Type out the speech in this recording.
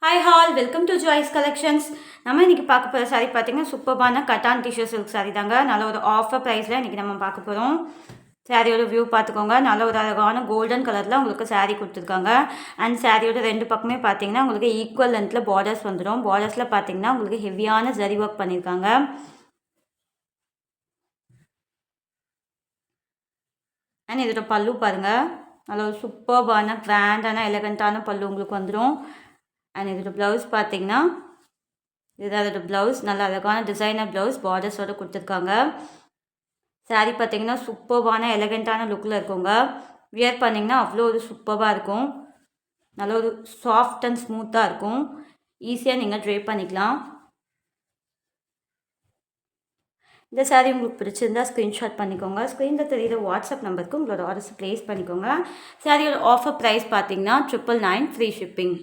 Hi all welcome to Joy's collections. நம்ம இன்றைக்கி பார்க்க போகிற சாரீ பார்த்தீங்கன்னா சூப்பர்பான கட்டான் டிஷ்யூ சில்க் சாரீ தாங்க. நல்ல ஒரு ஆஃபர் ப்ரைஸில் இன்றைக்கி நம்ம பார்க்க போகிறோம். சாரியோட வியூ பார்த்துக்கோங்க. நல்ல ஒரு அழகான கோல்டன் கலரில் உங்களுக்கு சாரீ கொடுத்துருக்காங்க. அண்ட் சாரியோட ரெண்டு பக்கமே பார்த்தீங்கன்னா உங்களுக்கு ஈக்குவல் லென்த்தில் பார்டர்ஸ் வந்துடும். பார்டர்ஸில் பார்த்தீங்கன்னா உங்களுக்கு ஹெவியான ஜரி ஒர்க் பண்ணியிருக்காங்க. அண்ட் இதோட பல்லு பாருங்கள், நல்ல ஒரு சூப்பர்பான கிராண்டான எலகண்ட்டான பல்லு உங்களுக்கு வந்துடும். அண்ட் இதோட ப்ளவுஸ் பார்த்தீங்கன்னா இதுதான் அதோட ப்ளவுஸ். நல்ல அழகான டிசைனர் ப்ளவுஸ் பார்டர்ஸோடு கொடுத்துருக்காங்க. சாரீ பார்த்தீங்கன்னா சூப்பர்பான எலகண்ட்டான லுக்கில் இருக்குங்க. வியர் பண்ணிங்கன்னா அவ்வளோ ஒரு சூப்பராக இருக்கும். நல்ல ஒரு சாஃப்ட் அண்ட் ஸ்மூத்தாக இருக்கும். ஈஸியாக நீங்கள் ட்ரை பண்ணிக்கலாம். இந்த சாரீ உங்களுக்கு பிடிச்சிருந்தா ஸ்க்ரீன்ஷாட் பண்ணிக்கோங்க. ஸ்க்ரீனில் தெரியுற வாட்ஸ்அப் நம்பருக்கு உங்களோட ஆர்டர்ஸ் ப்ளேஸ் பண்ணிக்கோங்க. சாரியோட ஆஃபர் ப்ரைஸ் பார்த்தீங்கன்னா 999 ஃப்ரீ ஷிப்பிங்.